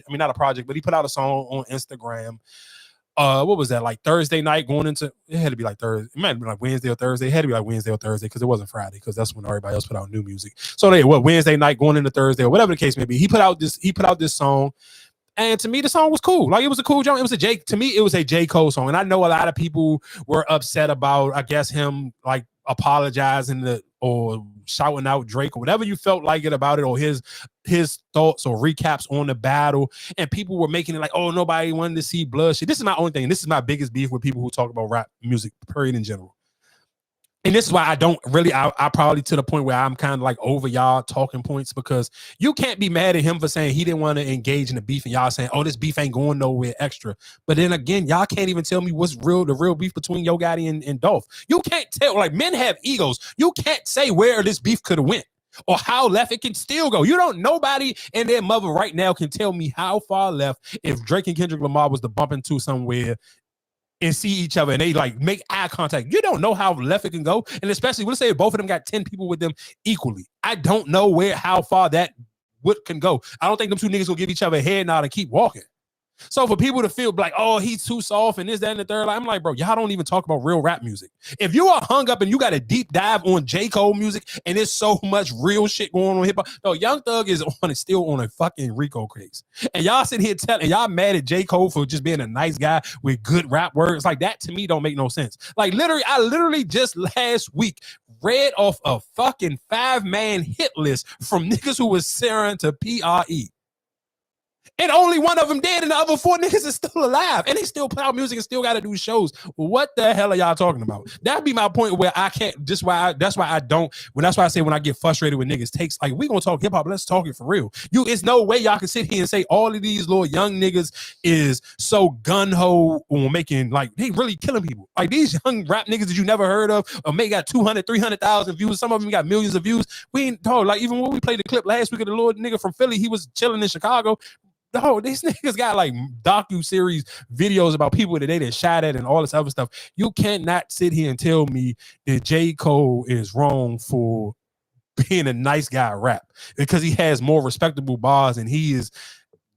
project. I mean, not a project, but he put out a song on Instagram. What was that, like Thursday night going into, it had to be like Thursday, it might have been like Wednesday or Thursday, it had to be like Wednesday or Thursday because it wasn't Friday, because that's when everybody else put out new music. So Wednesday night going into Thursday or whatever the case may be, he put out this song. And to me, the song was cool. Like, it was a cool joint. It was a J. Cole song. And I know a lot of people were upset about, I guess, him like apologizing or shouting out Drake or whatever you felt like it about it, or his thoughts or recaps on the battle. And people were making it like, oh, nobody wanted to see bloodshed. This is my only thing. This is my biggest beef with people who talk about rap music, period, in general. And this is why I don't really, I probably to the point where I'm kind of like over y'all talking points, because you can't be mad at him for saying he didn't want to engage in the beef and y'all saying, oh, this beef ain't going nowhere extra. But then again, y'all can't even tell me what's the real beef between Yo Gotti and Dolph. You can't tell, like, men have egos. You can't say where this beef could have went or how left it can still go. Nobody and their mother right now can tell me how far left if Drake and Kendrick Lamar was to bump into somewhere and see each other and they like make eye contact. You don't know how left it can go. And especially, let's say both of them got 10 people with them equally. I don't know how far that can go. I don't think them two niggas will give each other a head nod and keep walking. So for people to feel like, oh, he's too soft and this, that, and the third, I'm like, bro, y'all don't even talk about real rap music. If you are hung up and you got a deep dive on J. Cole music and there's so much real shit going on hip hop, no, Young Thug is still on a fucking RICO case. And y'all sitting here telling, y'all mad at J. Cole for just being a nice guy with good rap words. Like, that to me don't make no sense. Like, I literally just last week read off a fucking 5-man hit list from niggas who was signed to PRE. And only one of them dead, and the other 4 niggas is still alive, and they still put out music and still got to do shows. What the hell are y'all talking about? That'd be my point, where I can't. That's why I say when I get frustrated with niggas takes, like, we gonna talk hip hop, let's talk it for real. It's no way y'all can sit here and say all of these little young niggas is so gun ho on making, like, they really killing people. Like, these young rap niggas that you never heard of, or may got 200, 300,000 views. Some of them got millions of views. We ain't told, like, even when we played the clip last week of the little nigga from Philly, he was chilling in Chicago. No, these niggas got like docu-series videos about people that they done shot at and all this other stuff. You cannot sit here and tell me that J. Cole is wrong for being a nice guy rap, because he has more respectable bars and he is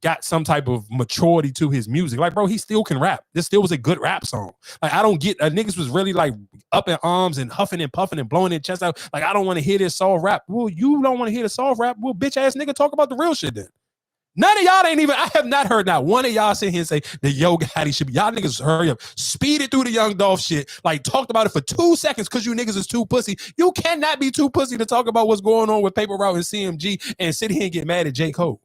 got some type of maturity to his music. Like, bro, he still can rap. This still was a good rap song. Like, I don't get, niggas was really like up in arms and huffing and puffing and blowing their chest out. Like, I don't want to hear this soft rap. Well, you don't want to hear the soft rap? Well, bitch ass nigga, talk about the real shit then. None of y'all I have not heard not one of y'all sit here and say that Yo Gotti should be. Y'all niggas hurry up. Speed it through the Young Dolph shit. Like, talked about it for 2 seconds because you niggas is too pussy. You cannot be too pussy to talk about what's going on with Paper Route and CMG and sit here and get mad at J. Cole.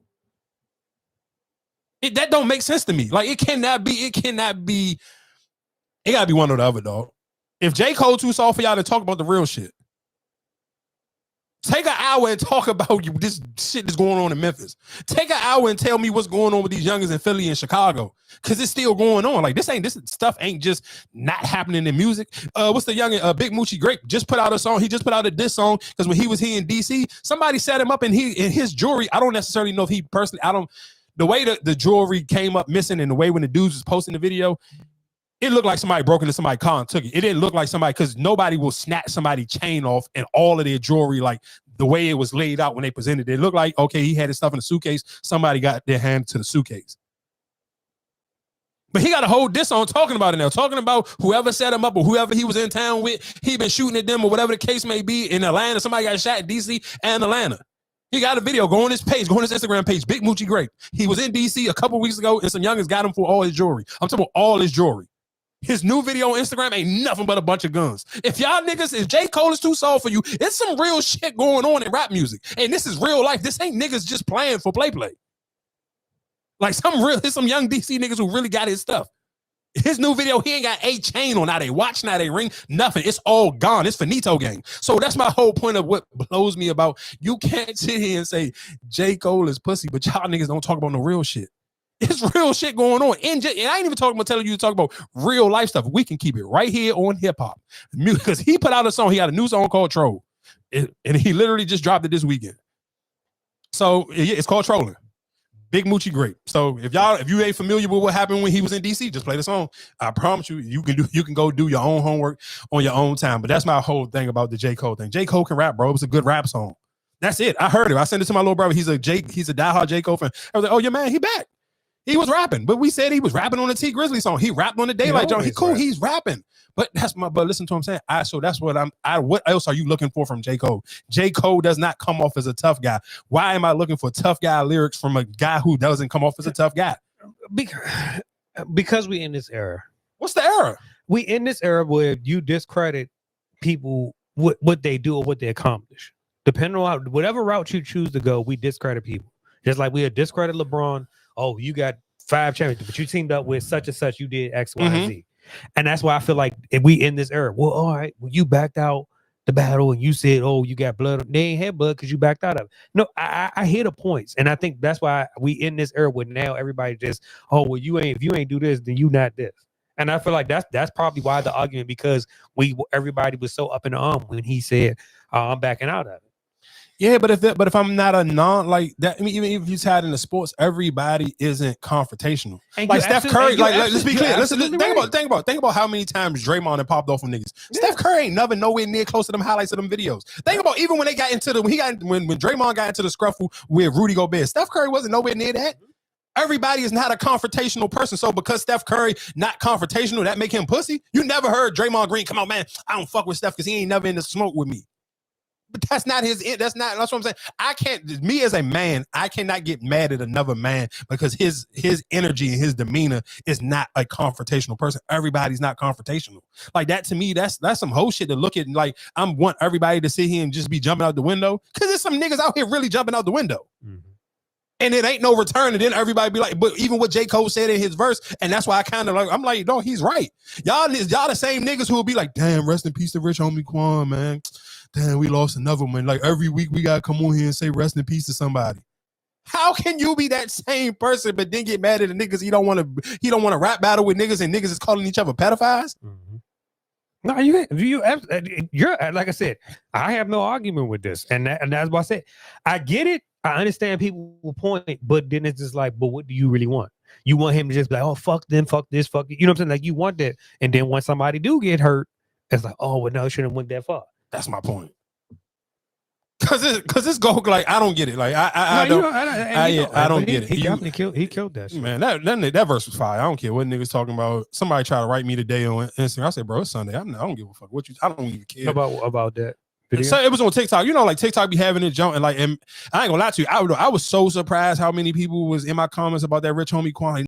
That don't make sense to me. Like, it gotta be one or the other, dog. If J. Cole too soft for y'all to talk about the real shit, take an hour and talk about this shit that's going on in Memphis. Take an hour and tell me what's going on with these youngers in Philly and Chicago, because it's still going on. Like, this stuff ain't just not happening in music. What's the youngin? Big Moochie Grape just put out a song. He just put out a diss song because when he was here in DC, somebody set him up, and in his jewelry, I don't necessarily know if he personally, the way the jewelry came up missing and the way when the dudes was posting the video, it looked like somebody broke into somebody's car and took it. It didn't look like somebody, because nobody will snatch somebody's chain off and all of their jewelry, like the way it was laid out when they presented it. It looked like, okay, he had his stuff in a suitcase. Somebody got their hand to the suitcase. But he got a whole diss on talking about it now, talking about whoever set him up or whoever he was in town with. He been shooting at them or whatever the case may be in Atlanta. Somebody got shot in DC and Atlanta. He got a video. Go on his page. Go on his Instagram page. Big Moochie Grape. He was in DC a couple weeks ago, and some youngins got him for all his jewelry. I'm talking about all his jewelry. His new video on Instagram ain't nothing but a bunch of guns. If y'all niggas, if J. Cole is too soft for you, it's some real shit going on in rap music. And this is real life. This ain't niggas just playing for play. Like, some young DC niggas who really got his stuff. His new video, he ain't got a chain on, not a watch, not a ring, nothing. It's all gone. It's finito gang. So that's my whole point of what blows me about. You can't sit here and say J. Cole is pussy, but y'all niggas don't talk about no real shit. It's real shit going on. And I ain't even talking about telling you to talk about real life stuff. We can keep it right here on hip hop. Because he put out a song. He got a new song called Troll. And he literally just dropped it this weekend. So it's called Trolling. Big Moochie Grape. So if you ain't familiar with what happened when he was in DC, just play the song. I promise you can go do your own homework on your own time. But that's my whole thing about the J. Cole thing. J. Cole can rap, bro. It was a good rap song. That's it. I heard it. I sent it to my little brother. He's a diehard J. Cole fan. I was like, oh, your man, he back. He was rapping, but we said he was rapping on the T Grizzly song. He rapped on the Daylight Joint. He cool. Rap. He's rapping. But listen to what I'm saying. So that's what what else are you looking for from J. Cole? J. Cole does not come off as a tough guy. Why am I looking for tough guy lyrics from a guy who doesn't come off as a tough guy? Because we in this era. What's the era? We in this era where you discredit people, what they do or what they accomplish. Depending on whatever route you choose to go, we discredit people. Just like we discredit LeBron. Oh, you got 5 championships, but you teamed up with such and such. You did X, Y, and Z. And that's why I feel like if we in this era, well, all right, well, you backed out the battle and you said, oh, you got blood. They ain't had blood because you backed out of it. No, I hear the points. And I think that's why we in this era where now everybody just, oh, well, if you ain't do this, then you not this. And I feel like that's probably why the argument, because everybody was so up in the arm when he said, I'm backing out of it. Yeah, but if I'm not a non like that, I mean, even if you tied into sports, everybody isn't confrontational. And like Steph Curry, like let's be clear. Listen, think about how many times Draymond had popped off from niggas. Yeah. Steph Curry ain't never nowhere near close to them highlights of them videos. Think about even when they got into when Draymond got into the scruffle with Rudy Gobert, Steph Curry wasn't nowhere near that. Everybody is not a confrontational person. So because Steph Curry not confrontational, that make him pussy. You never heard Draymond Green come out, man, I don't fuck with Steph because he ain't never in the smoke with me. But that's what I'm saying. I can't, me as a man, I cannot get mad at another man because his energy and his demeanor is not a confrontational person. Everybody's not confrontational. Like that to me, that's some whole shit to look at. Like I want everybody to sit here and just be jumping out the window because there's some niggas out here really jumping out the window. Mm-hmm. And it ain't no return. And then everybody be like, but even what J. Cole said in his verse, and that's why I kind of like, I'm like, no, he's right. Y'all the same niggas who will be like, damn, rest in peace to Rich Homie Quan, man. Damn, we lost another one. Like every week we gotta come on here and say rest in peace to somebody. How can you be that same person but then get mad at the niggas he don't want to rap battle with niggas and niggas is calling each other pedophiles? Mm-hmm. No, you're like I said, I have no argument with this, and that's why I said I get it. I understand people will point, but then it's just like, but what do you really want? You want him to just be like, oh, fuck them, fuck this, fuck it. You know what I'm saying? Like you want that, and then when somebody do get hurt, it's like, oh, well, no, it shouldn't have went that far. That's my point. Cause it's go like I don't get it. Like I don't get it. He definitely killed that shit. Man, that verse was fire. I don't care what niggas talking about. Somebody try to write me today on Instagram. I said, bro, it's Sunday. I don't give a fuck what you. I don't even care about that. So it was on TikTok. You know, like TikTok be having it jump and I ain't gonna lie to you. I was so surprised how many people was in my comments about that Rich Homie Quan. Like,